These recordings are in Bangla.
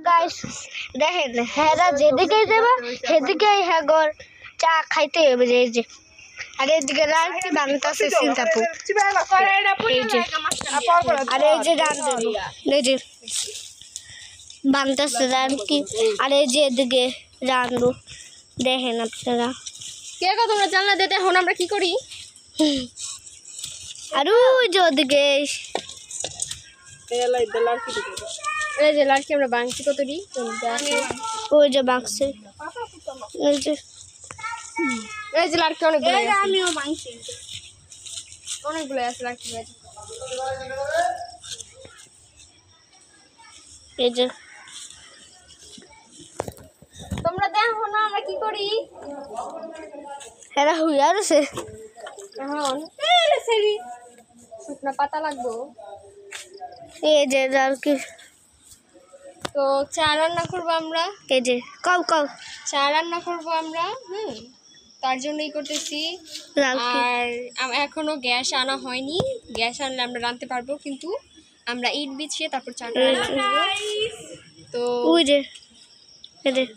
গাইস দেখেন হেরা যেদিকে যাবে সেদিকেই হেগর চা খাইতে হবে যে আর এদিকে রাখতে বাংলাদেশে সিঙ্গাপুর আর এই যে রান্ধবো এই যে বাংলাদেশে রাখি আর এই যে এদিকে রান্ধবো দেখেন আপনারা কে কত তোমরা জানলা দিতে এখন আমরা কি করি আর ওই যে ওদিকে এই যে লাড়কি আমরা বাংছি কতটি ওই যে বাক্সে এই যে লাড়কি অনেকগুলো আমিও বাংছি অনেকগুলো আছে লাড়কি এই যে তোমরা দেখো না আমরা কি করি এরা হুই আর আছে এখন শুকনো পাতা লাগবো এই যে আর কি তো চা রান্না করবো আমরা এই যে কও কও চা রান্না করবো আমরা তার জন্যই করতেছি রাখি আর এখনো গ্যাস আনা হয়নি গ্যাস আনলে আমরা রাঁধতে পারবো কিন্তু আমরা ইট বিছিয়ে তারপর চা রান্না করবো তো ওই যে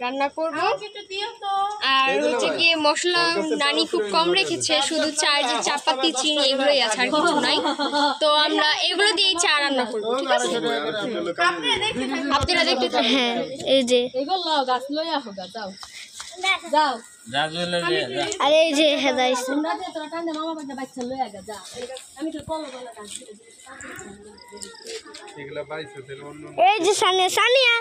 রান্না করবো আর হচ্ছে কি মশলা নানি খুব কম রেখেছে শুধু চার যে চাপাতি চিনি এগুলোই আছে আর কিছু নাই তো আমরা এগুলো দিয়ে চা রান্না করবো ঠিক আছে আপনারা দেখতে থাকুন হ্যাঁ এই যে আর এই যে হেদাইছে এই যে সানিয়া সানিয়া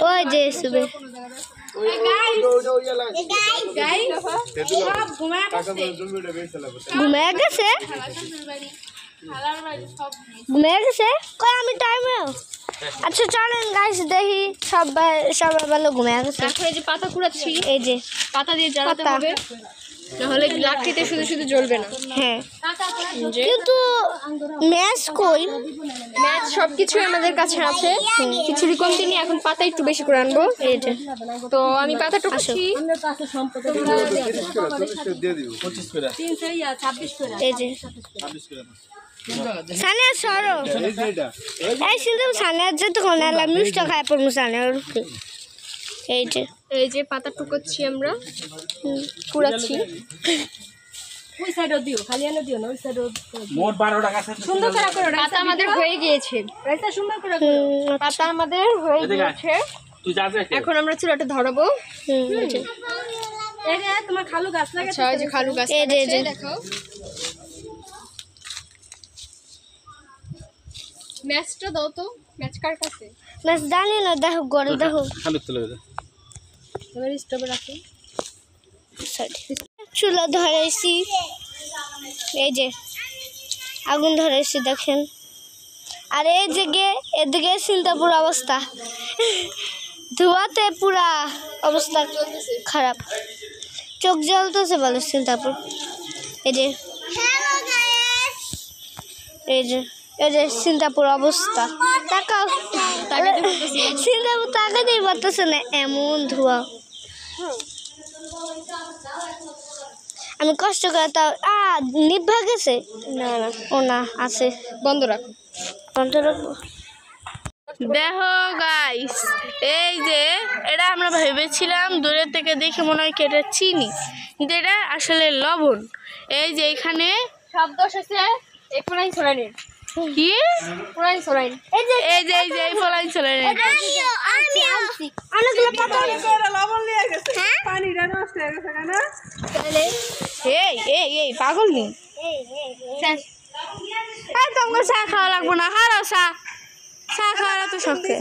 ওই যে সুবে ঘুমিয়ে গেছে কই আমি টাইমে আচ্ছা চলেন গাইস দেখি সবাই ভালো ঘুমিয়ে গেছে এই যে পাতা কুড়াচ্ছি এই যে পাতা দিয়ে জ্বালাতে হবে নাহলে লাঠিতে শুধু শুধু জ্বলবে না হ্যাঁ কিন্তু ম্যাচ কই ম্যাচ সবকিছু আমাদের কাছে আছে খিচুড়ি কমতি নিয়ে এখন পাতা একটু বেশি করে আনবো এই যে তো আমি পাতা টুকছি এই যে সানিয়া সরো এই কিন্তু সানিয়া যে তো কোন এলা মিষ্টি খায় পড়মু সানিয়া এই যে পাতা টুকোচ্ছি আমরা কুড়াচ্ছি ওই সাইডও দিও খালি এনে দিও না ওই সাইডও মোট 12 টাকা আছে সুন্দর করে পাতা আমাদের হয়ে গিয়েছে রাইতা সুন্দর করে পাতা আমাদের হয়ে গিয়েছে তুই যা এখন আমরা চুলাটা ধরাবো এই রে তোমার খালু গাছ লাগাইছে আচ্ছা এই যে খালু গাছ এই যে দেখো ম্যাচটা দাও তো ম্যাচ কার কাছে ম্যাচ জানি না দেখো গড়ে দেখো খালু তুলে দে এবার স্টোভে রাখো চুলা ধরেছি এই যে আগুন ধরেছি দেখেন আর এই যে এদিকে সিন্তাপুর অবস্থা ধোঁয়াতে পুরা অবস্থা খারাপ চোখ জ্বলতেছে বলে সিন্তাপুর এই যে সিন্তাপুর অবস্থা তাকাও সিন্তাপুর তাকাতেই পারতেছে না এমন ধোঁয়া আমি কষ্ট করে তাও নিভা গেছে না না ও না আছে বন্ধ রাখো দেখো গাইস এই যে এটা আমরা ভেবেছিলাম দূরের থেকে দেখে মনে হয় কি এটা চিনি কিন্তু এটা আসলে লবণ এই যে এখানে শব্দ হচ্ছে এখনই ছড়ানি কি পুরাই ছড়ানি এই যে এই ফলাই ছড়ানি অনেকগুলো পাতা লবণ নিয়ে গেছে পানিটা নষ্ট হয়ে গেছে না এই পাগল নি তোমাকে চা খাওয়া লাগবো না হারাও চা খাওয়া তো শখে